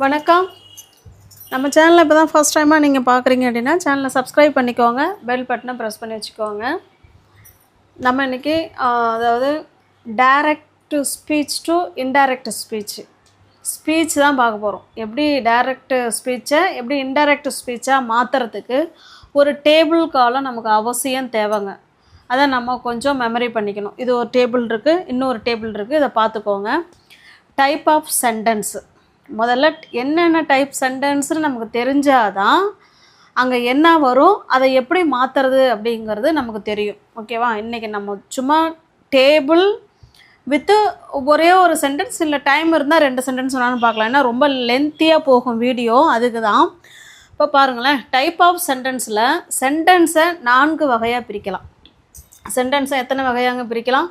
வணக்கம். நம்ம சேனலை இப்போ தான் ஃபஸ்ட் டைமாக நீங்கள் பார்க்குறீங்க அப்படின்னா சேனலை சப்ஸ்கிரைப் பண்ணிக்கோங்க, பெல் பட்டனை ப்ரெஸ் பண்ணி வச்சுக்கோங்க. நம்ம இன்றைக்கி அதாவது direct speech to indirect speech தான் பார்க்க போகிறோம். எப்படி டைரக்ட் ஸ்பீச்சை எப்படி இன்டைரக்ட் ஸ்பீச்சாக மாற்றுறதுக்கு ஒரு டேபிள் காலம் நமக்கு அவசியம் தேவைங்க. அதை நம்ம கொஞ்சம் மெமரி பண்ணிக்கணும். இது ஒரு டேபிள் இருக்குது, இன்னொரு டேபிள் இருக்குது, இதை பார்த்துக்கோங்க. டைப் ஆஃப் சென்டென்ஸு, முதல்ல என்னென்ன டைப் சென்டென்ஸ்னு நமக்கு தெரிஞ்சாதான் அங்கே என்ன வரும், அதை எப்படி மாற்றுறது அப்படிங்கிறது நமக்கு தெரியும். ஓகேவா? இன்றைக்கி நம்ம சும்மா டேபிள் வித்து ஒரே ஒரு சென்டென்ஸ், இல்லை டைம் இருந்தால் 2 சென்டென்ஸ் வேணாலும் பார்க்கலாம். ஏன்னா ரொம்ப லென்த்தியாக போகும் வீடியோ, அதுக்கு தான். இப்போ பாருங்களேன், டைப் ஆஃப் சென்டென்ஸில் சென்டென்ஸை 4 வகையாக பிரிக்கலாம். சென்டென்ஸை எத்தனை வகையாக பிரிக்கலாம்?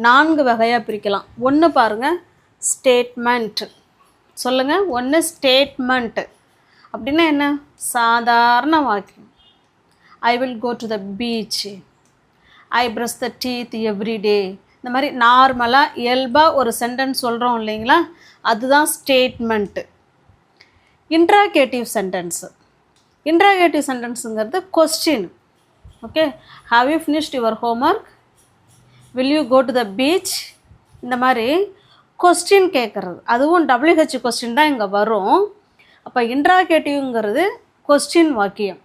4 வகையாக பிரிக்கலாம். ஒன்று பாருங்கள், ஸ்டேட்மெண்ட். சொல்லுங்கள். ஒன்று ஸ்டேட்மெண்ட் அப்படின்னா என்ன? சாதாரண வாக்கியம். I will go to the beach, I brush the teeth every day. இந்த மாதிரி நார்மலாக இயல்பாக ஒரு சென்டென்ஸ் சொல்கிறோம் இல்லைங்களா, அதுதான் ஸ்டேட்மெண்ட்டு. Interrogative sentence. இன்ட்ராகேட்டிவ் சென்டென்ஸுங்கிறது question. Okay, have you finished your homework, will you go to the beach. இந்த மாதிரி கொஸ்டின் கேட்குறது, அதுவும் WH கொஸ்டின் தான் இங்கே வரும். அப்போ இன்ட்ராகேட்டிவ்ங்கிறது கொஸ்டின் வாக்கியம்.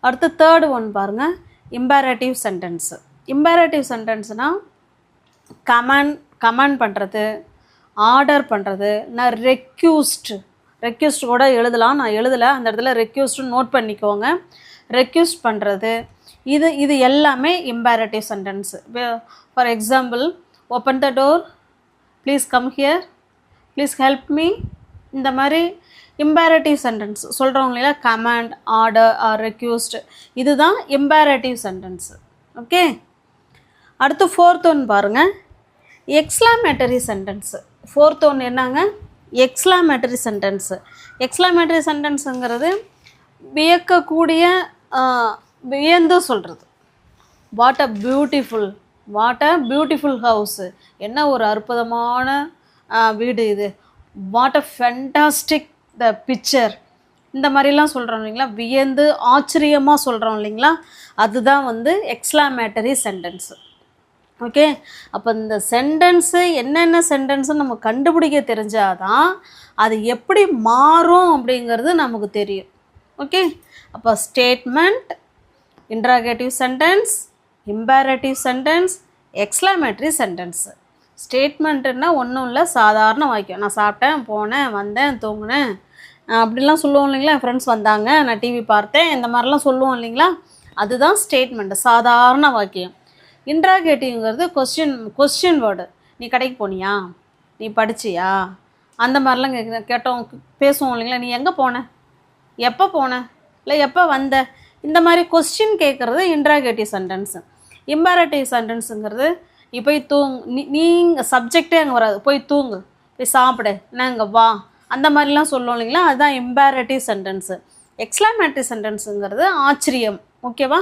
அடுத்து தேர்டு ஒன் பாருங்கள், இம்பேரேட்டிவ் சென்டென்ஸு. இம்பேரேட்டிவ் சென்டென்ஸ்னால் கமாண்ட் பண்ணுறது, ஆர்டர் பண்ணுறது. நான் ரெக்யூஸ்ட் கூட எழுதலாம், நான் எழுதலை, அந்த இடத்துல ரெக்யூஸ்ட்டு நோட் பண்ணிக்கோங்க. ரெக்யூஸ்ட் பண்ணுறது, இது எல்லாமே imperative sentence. For example, open the door, please come here, please help me. இந்த மாதிரி இம்பேரேட்டிவ் சென்டென்ஸ் சொல்கிறோம் இல்லையா, கமாண்ட், ஆர்டர் ஆர் ரெக்யூஸ்ட், இதுதான் இம்பேரேட்டிவ் சென்டென்ஸு. ஓகே, அடுத்து ஃபோர்த் ஒன் பாருங்கள், எக்ஸ்க்ளாமேட்டரி சென்டென்ஸு. ஃபோர்த் ஒன் என்னங்க? எக்ஸ்க்ளாமேட்டரி சென்டென்ஸு. எக்ஸ்க்ளாமேட்டரி சென்டென்ஸுங்கிறது வியக்கக்கூடிய, வியந்து சொல்கிறது. வாட் அ பியூட்டிஃபுல் ஹவுஸு, என்ன ஒரு அற்புதமான வீடு இது, what a fantastic the picture. இந்த மாதிரிலாம் சொல்கிறோம் இல்லைங்களா, வியந்து ஆச்சரியமாக சொல்கிறோம் இல்லைங்களா, அதுதான் வந்து எக்ஸ்க்ளாமேட்டரி சென்டென்ஸு. ஓகே, அப்போ இந்த சென்டென்ஸு என்னென்ன சென்டென்ஸுன்னு நம்ம கண்டுபிடிக்க தெரிஞ்சாதான் அது எப்படி மாறும் அப்படிங்கிறது நமக்கு தெரியும். ஓகே, அப்போ statement, interrogative sentence, imperative sentence, exclamatory sentence. ஸ்டேட்மெண்ட்டுன்னா ஒன்றும் இல்லை, சாதாரண வாக்கியம். நான் சாப்பிட்டேன், போனேன், வந்தேன், தூங்கினேன் அப்படிலாம் சொல்லுவோம் இல்லைங்களா, ஃப்ரெண்ட்ஸ் வந்தாங்க, நான் டிவி பார்த்தேன், இந்த மாதிரிலாம் சொல்லுவோம் இல்லைங்களா, அதுதான் ஸ்டேட்மெண்ட்டு, சாதாரண வாக்கியம். இன்ட்ராகேட்டிவ்ங்கிறது கொஸ்டின் வேர்டு. நீ கடைக்கு போனியா, நீ படிச்சியா, அந்த மாதிரிலாம் கேட்டோம் பேசுவோம் இல்லைங்களா. நீ எங்கே போன, எப்போ போன, இல்லை எப்போ வந்த, இந்த மாதிரி கொஸ்டின் கேட்குறது இன்ட்ராகேட்டிவ் சென்டென்ஸு. இம்பேரேட்டிவ் சென்டென்ஸுங்கிறது நீ போய் நீங்கள் சப்ஜெக்டே அங்கே வராது, போய் தூங்கு, போய் சாப்பிடு, நான் இங்கே வா, அந்த மாதிரிலாம் சொல்லுவோம் இல்லைங்களா, அதுதான் இம்பேரேட்டிவ் சென்டென்ஸு. எக்ஸ்க்ளாமேட்டரி சென்டென்ஸுங்கிறது ஆச்சரியம். ஓகேவா?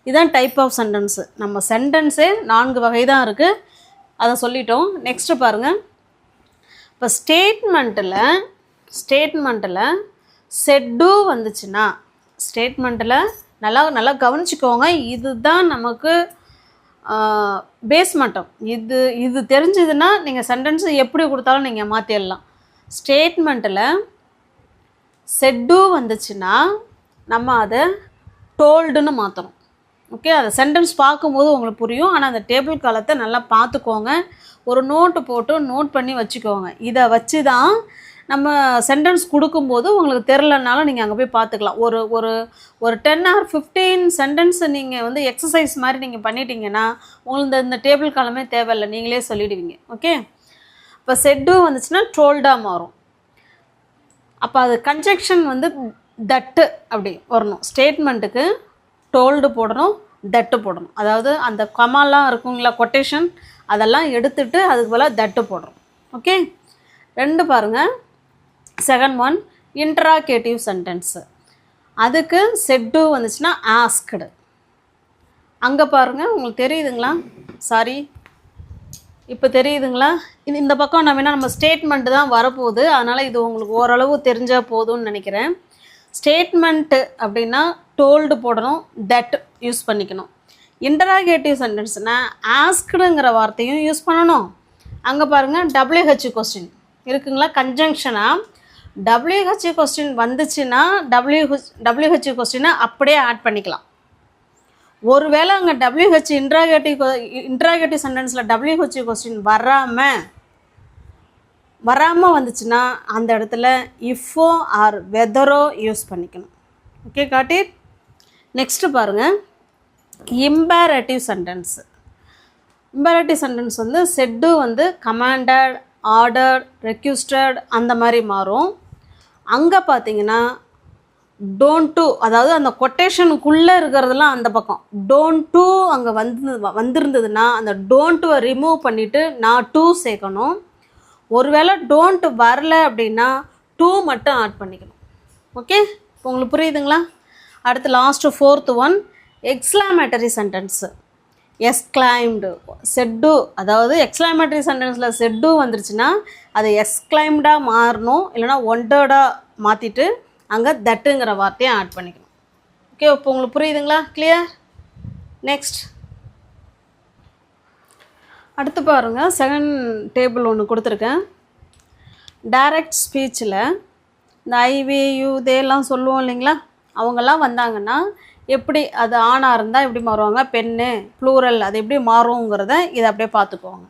இதுதான் டைப் ஆஃப் சென்டென்ஸு. நம்ம சென்டென்ஸே 4 வகை தான் இருக்குது, அதை சொல்லிட்டோம். நெக்ஸ்ட்டு பாருங்கள், இப்போ ஸ்டேட்மெண்ட்டில் செட்டு வந்துச்சுன்னா, ஸ்டேட்மெண்ட்டில் நல்லா கவனிச்சிக்கோங்க. இதுதான் நமக்கு பேஸ்மட்டம். இது தெரிஞ்சதுன்னா நீங்கள் சென்டென்ஸு எப்படி கொடுத்தாலும் நீங்கள் மாற்றிடலாம். ஸ்டேட்மெண்ட்டில் செட்டு வந்துச்சுன்னா நம்ம அதை டோல்டுன்னு மாற்றணும். ஓகே, அதை சென்டென்ஸ் பார்க்கும்போது உங்களுக்கு புரியும். ஆனால் அந்த டேபிள் காலத்தை நல்லா பார்த்துக்கோங்க, ஒரு நோட்டு போட்டு நோட் பண்ணி வச்சுக்கோங்க. இதை வச்சு தான் நம்ம சென்டென்ஸ் கொடுக்கும்போது உங்களுக்கு தெரிலனாலும் நீங்கள் அங்கே போய் பார்த்துக்கலாம். ஒரு 10 or 15 சென்டென்ஸ் நீங்கள் வந்து எக்ஸசைஸ் மாதிரி நீங்கள் பண்ணிட்டீங்கன்னா உங்களுக்கு இந்த டேபிள் காலமே தேவையில்லை, நீங்களே சொல்லிடுவீங்க. ஓகே, இப்போ செட்டு வந்துச்சுன்னா டோல்டாக மாறும். அப்போ அது கன்ஜெக்ஷன் வந்து தட்டு அப்படி வரணும். ஸ்டேட்மெண்ட்டுக்கு டோல்டு போடணும், தட்டு போடணும். அதாவது அந்த கமாலாம் இருக்குங்களா, கொட்டேஷன், அதெல்லாம் எடுத்துட்டு அதுக்கு போல் தட்டு போடுறோம். ஓகே, 2 பாருங்கள். Second one interrogative sentence. அதுக்கு செட்டு வந்துச்சுன்னா ஆஸ்க்டு. அங்கே பாருங்கள், உங்களுக்கு தெரியுதுங்களா, சாரி, இப்போ தெரியுதுங்களா? இந்த பக்கம் நம்ம ஸ்டேட்மெண்ட் தான் வரப்போகுது. அதனால் இது உங்களுக்கு ஓரளவு தெரிஞ்சால் போதும்னு நினைக்கிறேன். ஸ்டேட்மெண்ட்டு அப்படின்னா டோல்டு போடணும், தட் யூஸ் பண்ணிக்கணும். இன்டராகேட்டிவ் சென்டென்ஸ்னால் ஆஸ்க்டுங்கிற வார்த்தையும் யூஸ் பண்ணணும். அங்கே பாருங்கள் WH கொஸ்டின் இருக்குங்களா, கன்ஜங்ஷனாக WH கொஸ்டின் வந்துச்சுன்னா WH கொஸ்டினை அப்படியே ஆட் பண்ணிக்கலாம். ஒருவேளை அங்கே WH இன்ட்ராகேட்டிவ் சென்டென்ஸில் WH கொஸ்டின் வராமல் வந்துச்சுன்னா அந்த இடத்துல இஃபோ ஆர் வெதரோ யூஸ் பண்ணிக்கணும். Okay, got it. நெக்ஸ்ட்டு பாருங்கள், இம்பேரேட்டிவ் சென்டென்ஸ். இம்பேரேட்டிவ் சென்டென்ஸ் வந்து செட்டு வந்து கமாண்டட், ஆர்டர், ரெக்யூஸ்டட் அந்த மாதிரி மாறும். அங்கே பார்த்தீங்கன்னா டோன்ட் டு, அதாவது அந்த கொட்டேஷனுக்குள்ளே இருக்கிறதுலாம் அந்த பக்கம் டோன்ட் டு அங்கே வந்திருந்ததுன்னா அந்த டோன்ட்டுவை ரிமூவ் பண்ணிவிட்டு நான் டூ சேர்க்கணும். ஒருவேளை டோன்ட் வரல அப்படின்னா டூ மட்டும் ஆட் பண்ணிக்கணும். ஓகே, இப்போ உங்களுக்கு புரியுதுங்களா? அடுத்து last 4th one, exclamatory sentence. Exclaimed, said, அதாவது எக்ஸ்க்ளைமேட்டரி சென்டென்ஸில் செட்டு வந்துருச்சுன்னா அது எக்ஸ்க்ளைம்டாக மாறணும், இல்லைனா ஒண்டர்டாக மாற்றிட்டு அங்கே தட்டுங்கிற வார்த்தையை ஆட் பண்ணிக்கணும். ஓகே, இப்போ உங்களுக்கு புரியுதுங்களா? கிளியர்? நெக்ஸ்ட் அடுத்து பாருங்கள், செகண்ட் டேபிள் ஒன்று கொடுத்துருக்கேன். டைரக்ட் ஸ்பீச்சில் இந்த ஐவியூ இதெல்லாம் சொல்லுவோம் இல்லைங்களா, அவங்கெல்லாம் வந்தாங்கன்னா எப்படி அது ஆணாக இருந்தால் எப்படி மாறுவாங்க, பெண்ணு ப்ளூரல் அது எப்படி மாறுங்கிறத இதை அப்படியே பார்த்துக்குவாங்க.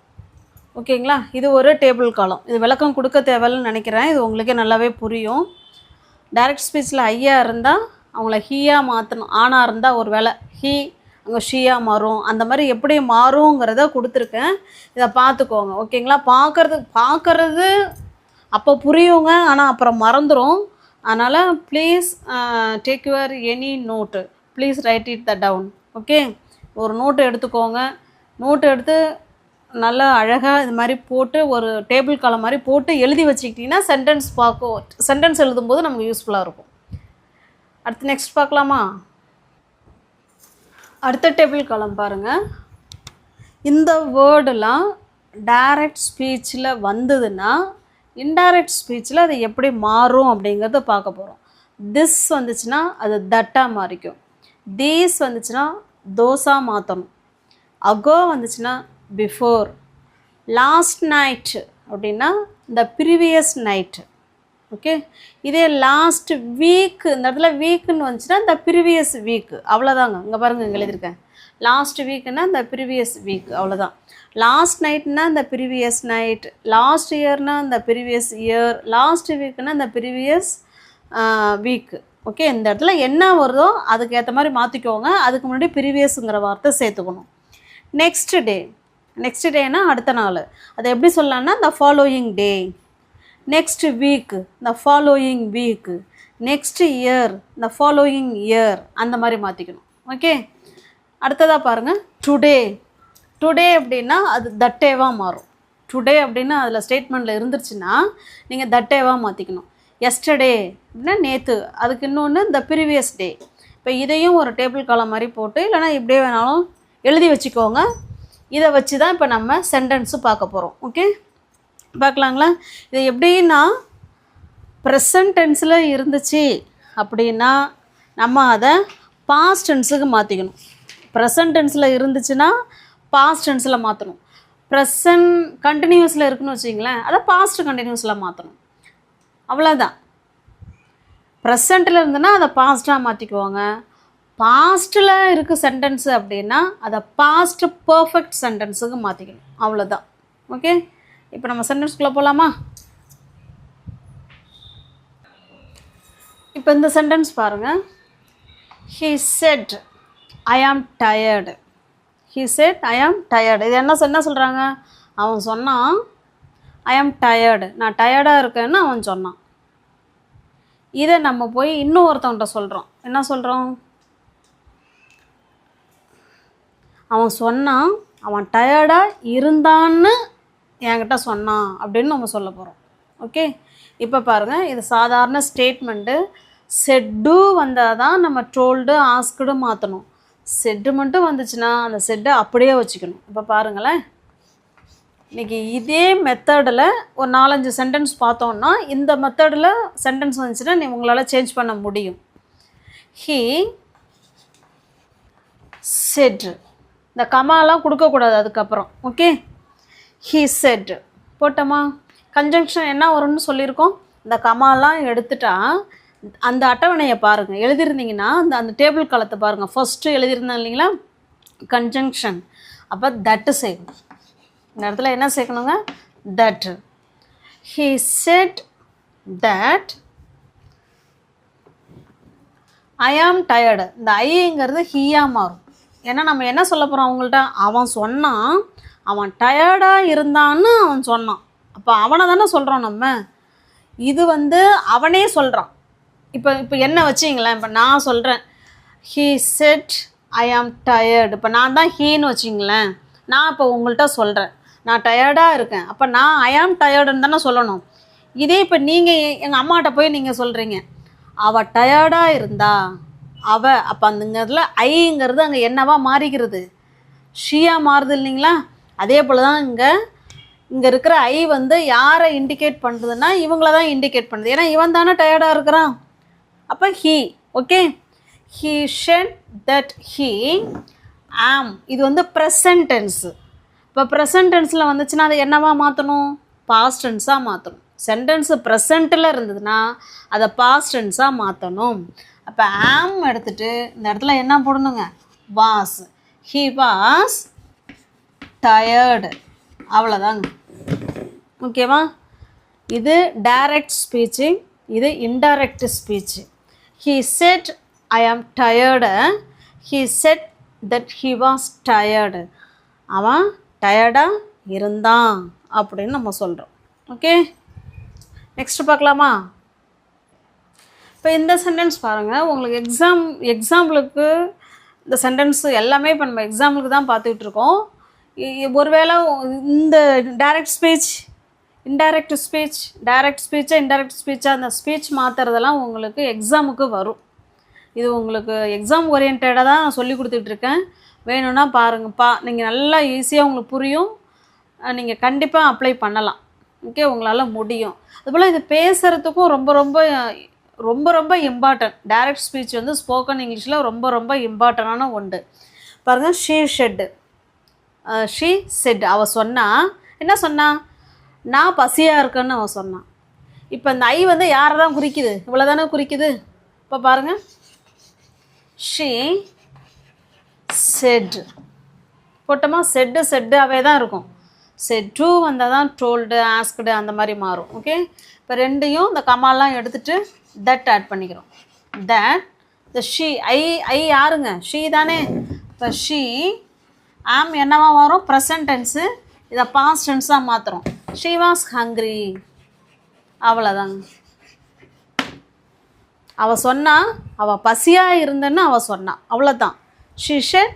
ஓகேங்களா? இது ஒரு டேபிள் காலம். இது விளக்கம் கொடுக்க தேவைன்னு நினைக்கிறேன். இது உங்களுக்கே நல்லாவே புரியும். டைரக்ட் ஸ்பீச்சில் ஐயா இருந்தால் அவங்கள ஹீயாக மாற்றணும். ஆணாக இருந்தால் ஒரு வேளை ஹீ அங்கே ஷீயாக மாறும். அந்த மாதிரி எப்படி மாறுங்கிறத கொடுத்துருக்கேன். இதை பார்த்துக்கோங்க. ஓகேங்களா? பார்க்குறது அப்போ புரியுங்க, ஆனால் அப்புறம் மறந்துடும். அதனால் please take your any note, please write it the down. Okay, ஒரு நோட்டு எடுத்துக்கோங்க. நோட்டு எடுத்து நல்லா அழகாக இது மாதிரி போட்டு ஒரு டேபிள் காலம் மாதிரி போட்டு எழுதி வச்சுக்கிட்டிங்கன்னா சென்டென்ஸ் எழுதும்போது நமக்கு யூஸ்ஃபுல்லாக இருக்கும். அடுத்து நெக்ஸ்ட் பார்க்கலாமா? அடுத்த டேபிள் காலம் பாருங்கள். இந்த வேர்டெலாம் டைரக்ட் ஸ்பீச்சில் வந்ததுன்னா இன்டைரக்ட் ஸ்பீச்சில் அது எப்படி மாறும் அப்படிங்கிறத பார்க்க போகிறோம். திஸ் வந்துச்சுன்னா அது தட்டாக மாறிக்கும். தீஸ் வந்துச்சுன்னா தோஸாக மாற்றணும். அகோ வந்துச்சுன்னா பிஃபோர். லாஸ்ட் நைட் அப்படின்னா இந்த ப்ரீவியஸ் நைட்டு. ஓகே, இதே லாஸ்ட் வீக், இந்த இடத்துல வீக்குன்னு வந்துச்சுன்னா இந்த ப்ரீவியஸ் வீக்கு. அவ்வளோதாங்க. இங்கே பாருங்கள், இங்கே எழுதியிருக்கேன். லாஸ்ட் வீக்குன்னா இந்த ப்ரீவியஸ் வீக், அவ்வளோதான். லாஸ்ட் நைட்னா இந்த ப்ரீவியஸ் நைட், லாஸ்ட் இயர்னா இந்த ப்ரீவியஸ் இயர், லாஸ்ட் வீக்குன்னா இந்த ப்ரீவியஸ் வீக்கு. ஓகே, இந்த இடத்துல என்ன வருதோ அதுக்கு ஏற்ற மாதிரி மாற்றிக்கோங்க. அதுக்கு முன்னாடி ப்ரீவியஸுங்கிற வார்த்தை சேர்த்துக்கணும். நெக்ஸ்ட் டே, நெக்ஸ்ட் டேனா அடுத்த நாள். அதை எப்படி சொல்லலாம்னா the following day. Next week, the following week. Next year, the following year. அந்த மாதிரி மாற்றிக்கணும். ஓகே, அடுத்ததாக பாருங்கள், டுடே. டுடே அப்படின்னா அது தட்டேவாக மாறும். டுடே அப்படின்னா அதில் ஸ்டேட்மெண்ட்டில் இருந்துருச்சுன்னா நீங்கள் தட்டேவாக மாற்றிக்கணும். எஸ்டர்டே அப்படின்னா நேற்று, அதுக்கு இன்னொன்று இந்த ப்ரீவியஸ் டே. இப்போ இதையும் ஒரு டேபிள் காலம் மாதிரி போட்டு இல்லைனா இப்படியே வேணாலும் எழுதி வச்சுக்கோங்க. இதை வச்சு தான் இப்போ நம்ம சென்டென்ஸு பார்க்க போகிறோம். ஓகே, பார்க்கலாங்களா? இது எப்படின்னா ப்ரெசன்ட் டென்ஸில் இருந்துச்சு அப்படின்னா நம்ம அதை பாஸ்ட் டென்ஸுக்கு மாற்றிக்கணும். ப்ரெசன்ட் டென்ஸில் இருந்துச்சுன்னா பாஸ்ட் டென்ஸில் மாற்றணும். ப்ரெசன்ட் கண்டினியூஸில் இருக்குன்னு வச்சிங்களேன், அதை பாஸ்ட் கண்டினியூஸில் மாற்றணும். அவ்வளோதான். ப்ரெசண்ட்டில் இருந்துன்னா அதை பாஸ்ட்டாக மாற்றிக்குவாங்க. பாஸ்ட்டில் இருக்குது சென்டென்ஸு அப்படின்னா அதை பாஸ்ட் பர்ஃபெக்ட் சென்டென்ஸுக்கு மாற்றிக்கணும். அவ்வளோதான். ஓகே, இப்போ நம்ம சென்டென்ஸ்குள்ளே போகலாமா? இப்போ இந்த சென்டென்ஸ் பாருங்கள். He said I am tired. He said I am tired. இது என்ன சொல்கிறாங்க? அவன் சொன்னான் I am tired, நான் டயர்டாக இருக்கேன்னு அவன் சொன்னான். இதை நம்ம போய் இன்னும் ஒருத்தவன்கிட்ட சொல்கிறோம். என்ன சொல்கிறோம்? அவன் சொன்னான், அவன் டயர்டாக இருந்தான்னு என்கிட்ட சொன்னான் அப்படின்னு நம்ம சொல்ல போகிறோம். ஓகே, இப்போ பாருங்கள், இது சாதாரண ஸ்டேட்மெண்ட்டு. செட்டு வந்தால் தான் நம்ம டோல்டு ஆஸ்க்டு மாற்றணும். செட்டு மட்டும் வந்துச்சுன்னா அந்த செட்டை அப்படியே வச்சுக்கணும். இப்போ பாருங்களேன், இன்றைக்கி இதே மெத்தடில் ஒரு 4-5 சென்டென்ஸ் பார்த்தோன்னா இந்த மெத்தடில் சென்டென்ஸ் வந்துச்சுன்னா உங்களால் சேஞ்ச் பண்ண முடியும். ஹீ செட், இந்த கமாலாம் கொடுக்கக்கூடாது அதுக்கப்புறம். ஓகே, ஹீ செட் போட்டோமா. கன்ஜங்ஷன் என்ன வரும்னு சொல்லியிருக்கோம், இந்த கமாலாம் எடுத்துட்டா அந்த அட்டவணையை பாருங்கள், எழுதியிருந்தீங்கன்னா அந்த டேபிள் காலத்தை பாருங்கள். ஃபஸ்ட்டு எழுதியிருந்தேன் இல்லைங்களா கன்ஜங்ஷன், அப்போ தட்டு சேர்க்கணும். இந்த இடத்துல என்ன சேர்க்கணுங்க, that. He said that I am tired. இந்த ஐங்கிறது ஹீயாக மாறும். ஏன்னா நம்ம என்ன சொல்ல போகிறோம் அவங்கள்ட்ட, அவன் சொன்னான் அவன் டயர்டாக இருந்தான்னு அவன் சொன்னான். அப்போ அவனை தானே சொல்கிறோம் நம்ம. இது அவனே சொல்கிறான். இப்போ என்ன வச்சிங்களேன், இப்போ நான் சொல்கிறேன் he set I am tired. இப்போ நான் தான் ஹீன்னு வச்சிங்களேன். நான் இப்போ உங்கள்கிட்ட சொல்கிறேன் நான் டயர்டாக இருக்கேன். அப்போ நான் ஐ ஆம் டயர்டுன்னு தானே சொல்லணும். இதே இப்போ நீங்கள் எங்கள் அம்மாட்ட போய் நீங்கள் சொல்கிறீங்க அவள் டயர்டாக இருந்தா அப்போ அந்த இதில் ஐங்கிறது அங்கே என்னவா மாறிக்கிறது, ஷீயாக மாறுது இல்லைங்களா. அதே போல் தான் இங்கே இருக்கிற ஐ யாரை இண்டிகேட் பண்ணுறதுன்னா இவங்கள தான் இண்டிகேட் பண்ணுது. ஏன்னா இவன் தானே டயர்டாக இருக்கிறான். அப்போ he. Okay, he said that he am. இது ப்ரெசன்ட் டென்ஸு. இப்போ ப்ரெசன்ட் டென்ஸில் வந்துச்சுன்னா அதை என்னவா மாற்றணும், பாஸ்ட் டென்ஸாக மாற்றணும். சென்டென்ஸு ப்ரெசண்ட்டில் இருந்ததுன்னா அதை பாஸ்ட் டென்ஸாக மாற்றணும். அப்போ ஆம் எடுத்துகிட்டு இந்த இடத்துல என்ன போடணுங்க, வாஸ். He was tired. அவ்வளோதாங்க. ஓகேவா. இது டைரக்ட் ஸ்பீச்சு, இது indirect speech. He set I am tired, he said that he was tired. அவன் டயர்டாக இருந்தான் அப்படின்னு நம்ம சொல்கிறோம். ஓகே, நெக்ஸ்ட்டு பார்க்கலாமா. இப்போ இந்த சென்டென்ஸ் பாருங்கள், உங்களுக்கு எக்ஸாம்பிளுக்கு இந்த சென்டென்ஸ் எல்லாமே இப்போ நம்ம எக்ஸாம்பிளுக்கு தான் பார்த்துக்கிட்டு இருக்கோம். ஒருவேளை இந்த direct speech indirect speech, direct ஸ்பீச்சை இன்டைரக்ட் ஸ்பீச்சாக அந்த ஸ்பீச் மாற்றுறதெல்லாம் உங்களுக்கு எக்ஸாமுக்கு வரும். இது உங்களுக்கு எக்ஸாம் ஓரியன்டாக தான் நான் சொல்லி கொடுத்துட்ருக்கேன். வேணும்னா பாருங்கப்பா, நீங்கள் நல்லா ஈஸியாக உங்களுக்கு புரியும், நீங்கள் கண்டிப்பாக அப்ளை பண்ணலாம். ஓகே, உங்களால் முடியும். அதுபோல் இது பேசுகிறதுக்கும் ரொம்ப ரொம்ப ரொம்ப ரொம்ப இம்பார்ட்டன்ட். டைரக்ட் ஸ்பீச் ஸ்போக்கன் இங்கிலீஷில் ரொம்ப ரொம்ப இம்பார்ட்டண்டான ஒன்று. பாருங்கள், ஷீ ஷெட்டு, ஷீ செட். அவள் சொன்னா என்ன சொன்னா, நான் பசியாக இருக்கேன்னு அவள் சொன்னான். இப்போ இந்த ஐ யாரை தான் குறிக்குது, இவ்வளோ தானே குறிக்குது. இப்போ பாருங்கள், ஷீ செட் போட்டோமா. செட்டாகவே தான் இருக்கும். செட் டூ வந்தால் தான் டோல்டு, ஆஸ்க்டு அந்த மாதிரி மாறும். ஓகே, இப்போ ரெண்டையும் இந்த கமாலாம் எடுத்துகிட்டு தட் ஆட் பண்ணிக்கிறோம். தட் இந்த ஷீ ஐ யாருங்க, ஷீ தானே. இப்போ ஷீ ஆம் என்னவா வரும், ப்ரெசன்ட் டென்ஸு. இதை பாஸ்ட் டென்ஸாக மாற்றுறோம். She was hungry. அவ்வளோதாங்க. அவள் சொன்னா, அவள் பசியாக இருந்தேன்னு அவள் சொன்னான், அவ்வளோதான். She said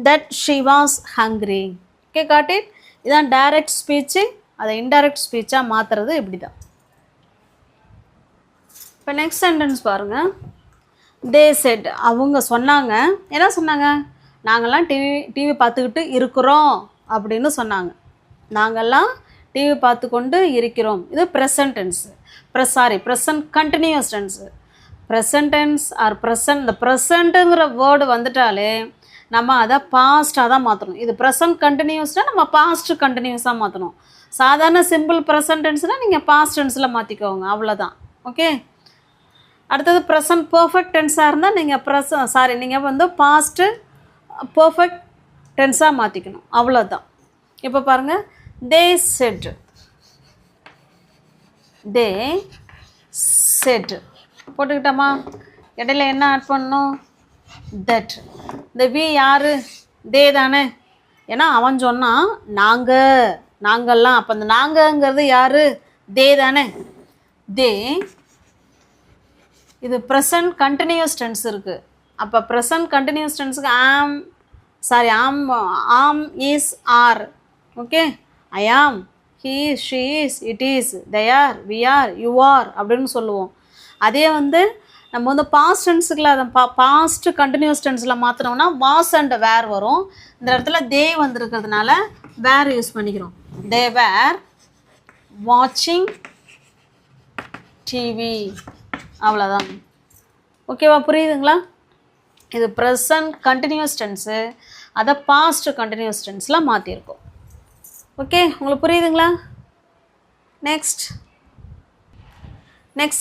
that she was hungry. Okay, got it. இதான் டைரக்ட் ஸ்பீச்சு. அதை இன்டைரக்ட் ஸ்பீச்சாக மாற்றுறது இப்படி தான். இப்போ நெக்ஸ்ட் சென்டென்ஸ் பாருங்கள். தே செட், அவங்க சொன்னாங்க. என்ன சொன்னாங்க, நாங்கள்லாம் டிவி பார்த்துக்கிட்டு இருக்கிறோம் அப்படின்னு சொன்னாங்க. நாங்கள்லாம் டிவி பார்த்து கொண்டு இருக்கிறோம். இது present tense. Present continuous tense. Present tense or present, இந்த ப்ரெசண்ட்டுங்கிற வேர்டு வந்துட்டாலே நம்ம அதை பாஸ்ட்டாக தான் மாற்றணும். இது ப்ரெசன்ட் கண்டினியூஸ்னால் நம்ம பாஸ்ட்டு கண்டினியூஸாக மாற்றணும். சாதாரண சிம்பிள் ப்ரெசன்ட் டென்ஸ்னால் நீங்கள் பாஸ்ட் டென்ஸில் மாற்றிக்கோங்க, அவ்வளோதான். ஓகே, அடுத்தது ப்ரெசன்ட் பர்ஃபெக்ட் டென்ஸாக இருந்தால் நீங்கள் நீங்கள் பாஸ்ட்டு பர்ஃபெக்ட் டென்ஸாக மாற்றிக்கணும், அவ்வளோதான். இப்போ பாருங்கள், தே செட், தே செட் போட்டுக்கிட்டோமா. இடையில என்ன ஆட் பண்ணணும், தட். இந்த வி யார், தே தானே. ஏன்னா அவன் சொன்னான் நாங்கள்லாம். அப்போ அந்த நாங்கங்கிறது யார், தே தானே. தே, இது ப்ரெசன்ட் கண்டினியூஸ் டென்ஸ் இருக்குது. அப்போ present continuous டென்ஸுக்கு am is R. Okay, I am, he she is, it is, they are, we are, you are அப்படின்னு சொல்லுவோம். அதே நம்ம பாஸ்ட் டென்ஸுக்குள்ள அதை பாஸ்ட் கண்டினியூஸ் டென்ஸில் மாற்றினோம்னா வாஸ் அண்ட் வேர் வரும். இந்த இடத்துல தே வந்திருக்கிறதுனால வேர் யூஸ் பண்ணிக்கிறோம். they were watching TV. அவ்வளோதான். ஓகேவா, புரியுதுங்களா? இது ப்ரெசன்ட் கண்டினியூஸ் டென்ஸு, அதை பாஸ்ட் கண்டினியூஸ் டென்ஸில் மாற்றிருக்கோம். ஓகே, உங்களுக்கு புரியுதுங்களா? நெக்ஸ்ட்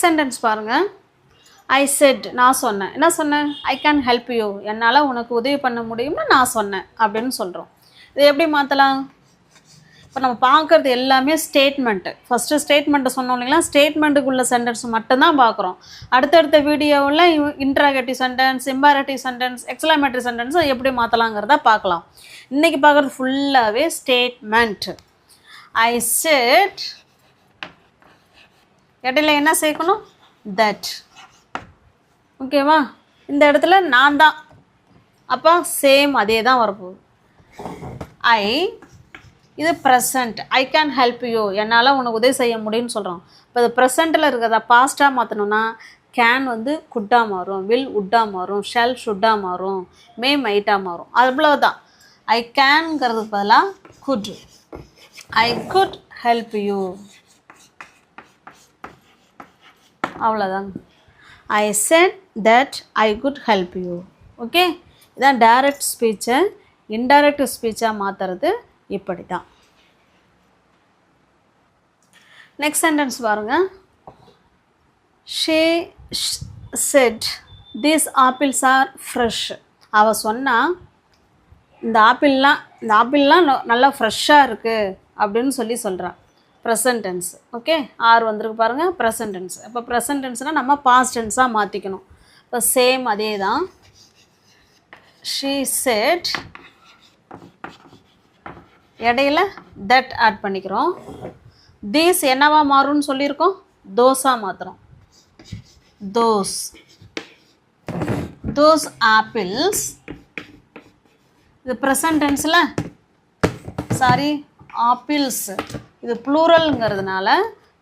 சென்டென்ஸ் பாருங்கள். ஐ செட், நான் சொன்னேன். என்ன சொன்னேன்? ஐ கேன் ஹெல்ப் யூ, என்னால் உனக்கு உதவி பண்ண முடியும்னு நான் சொன்னேன் அப்படின்னு சொல்கிறோம். இது எப்படி மாற்றலாம்? இப்போ நம்ம பார்க்குறது எல்லாமே ஸ்டேட்மெண்ட்டு. ஃபஸ்ட்டு ஸ்டேட்மெண்ட்டு சொன்னோம் இல்லைங்களா? ஸ்டேட்மெண்ட்டுக்குள்ள சென்டென்ஸ் மட்டும்தான் பார்க்குறோம். அடுத்தடுத்த வீடியோவில் interrogative sentence, imperative sentence, exclamatory sentence எப்படி மாற்றலாங்கிறத பார்க்கலாம். இன்றைக்கி பார்க்குறது ஃபுல்லாகவே ஸ்டேட்மெண்ட். ஐ செட், இடையில என்ன சேர்க்கணும்? தட். ஓகேவா? இந்த இடத்துல நான் தான், அப்போ சேம் அதே தான் வரப்போகுது. ஐ, இது present. I can help you, என்னால் உனக்கு உதவி செய்ய முடியும்னு சொல்கிறோம். இப்போ இது ப்ரெசண்ட்டில் இருக்கிறத பாஸ்ட்டாக மாற்றணும்னா கேன் வந்து குட்டாக மாறும், வில் உட்டாக மாறும், ஷெல் ஷுட்டாக மாறும், மே மைட்டாக மாறும். அவ்வளோதான். ஐ கேன்ங்கிறதுக்கு பதிலாக could. I could help you, அவ்வளோதாங்க. I said that I could help you. Okay, இதான் டைரக்ட் ஸ்பீச்சை இன்டைரக்ட் ஸ்பீச்சாக மாற்றுறது இப்படி தான். நெக்ஸ்ட் சென்டென்ஸ் பாருங்கள். She said these apples are fresh. அவள் சொன்னால் இந்த ஆப்பிள்லாம் நல்லா ஃப்ரெஷ்ஷாக இருக்குது அப்படின்னு சொல்கிறான். Present tense. ஓகே, ஆர் வந்திருக்கு பாருங்கள், ப்ரெசன்ட் டென்ஸ். இப்போ ப்ரெசன்ட் டென்ஸ்னால் நம்ம பாஸ்ட் டென்ஸாக மாற்றிக்கணும். இப்போ சேம் அதே தான். ஷீ செட், இடையில தட் ஆட் பண்ணிக்கிறோம். தீஸ் என்னவா மாறும்னு சொல்லியிருக்கோம்? தோஸாக மாற்றுறோம். Those apples. இது ப்ரெசன்ட் டென்ஸில், சாரி, ஆப்பிள்ஸ் இது ப்ளூரல்ங்கிறதுனால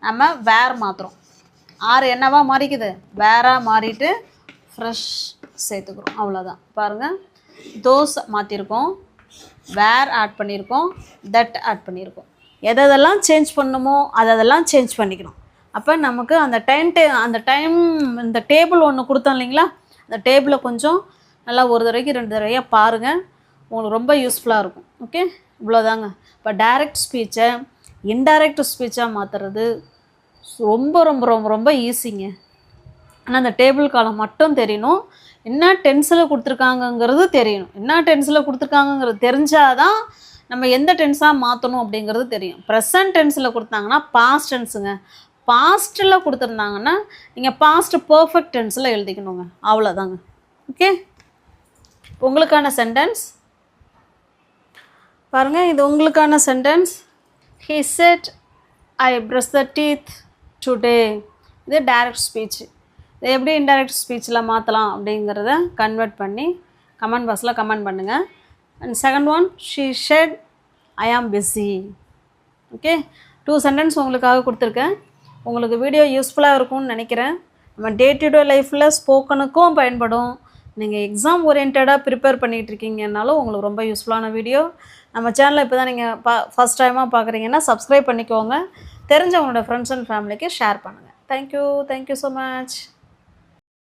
நம்ம வேர் மாற்றுறோம். ஆறு என்னவா மாறிக்குது? வேராக மாறிட்டு ஃப்ரெஷ் சேர்த்துக்கிறோம். அவ்வளோதான். பாருங்கள், தோஸ் மாற்றிருக்கோம், வேர் ஆட் பண்ணியிருக்கோம், தட் ஆட் பண்ணியிருக்கோம். எதெல்லாம் சேஞ்ச் பண்ணணுமோ அதெல்லாம் சேஞ்ச் பண்ணிக்கணும். அப்போ நமக்கு அந்த டைம் இந்த டேபிள் ஒன்று கொடுத்தோம் இல்லைங்களா? அந்த டேபிளை கொஞ்சம் நல்லா ஒரு தடவைக்கு 2 தடவையாக பாருங்கள், உங்களுக்கு ரொம்ப யூஸ்ஃபுல்லாக இருக்கும். ஓகே, இவ்வளோதாங்க. இப்போ டைரக்ட் ஸ்பீச்சை இன்டைரக்ட் ஸ்பீச்சாக மாற்றுறது ரொம்ப ரொம்ப ரொம்ப ரொம்ப ஈஸிங்க. ஆனால் அந்த டேபிள் காலம் மட்டும் தெரியணும், என்ன டென்ஸில் கொடுத்துருக்காங்கங்கிறது தெரியணும். என்ன டென்ஸில் கொடுத்துருக்காங்கங்கிறது தெரிஞ்சாதான் நம்ம எந்த டென்ஸாக மாற்றணும் அப்படிங்கிறது தெரியும். ப்ரெசன்ட் டென்ஸில் கொடுத்தாங்கன்னா பாஸ்ட் டென்ஸுங்க, பாஸ்ட்டில் கொடுத்துருந்தாங்கன்னா நீங்கள் பாஸ்ட் பர்ஃபெக்ட் டென்ஸில் எழுதிக்கணுங்க. அவ்வளோதாங்க. ஓகே, உங்களுக்கான சென்டென்ஸ் பாருங்கள். இது உங்களுக்கான sentence. He said, I brushed the teeth today. இது டைரக்ட் ஸ்பீச். இது எப்படி இன்டைரக்ட் ஸ்பீச்சில் மாற்றலாம் அப்படிங்கிறத கன்வெர்ட் பண்ணி கமெண்ட் பாக்ஸில் கமெண்ட் பண்ணுங்கள். And second one, she said, I am busy. Okay, 2 sentence உங்களுக்காக கொடுத்துருக்கேன். உங்களுக்கு வீடியோ யூஸ்ஃபுல்லாக இருக்கும்னு நினைக்கிறேன். நம்ம டே டு டே லைஃப்பில் ஸ்போக்கனுக்கும் பயன்படும். நீங்கள் எக்ஸாம் ஓரியன்டாக ப்ரிப்பேர் பண்ணிகிட்டு இருக்கீங்கன்னாலும் உங்களுக்கு ரொம்ப யூஸ்ஃபுல்லான வீடியோ. நம்ம சேனலை இப்போ தான் நீங்கள் ஃபஸ்ட் டைமாக பார்க்குறீங்கன்னா சப்ஸ்கிரைப் பண்ணிக்கோங்க. தெரிஞ்சவங்களோட ஃப்ரெண்ட்ஸ் அண்ட் ஃபேமிலிக்கு ஷேர் பண்ணுங்கள். Thank you so much.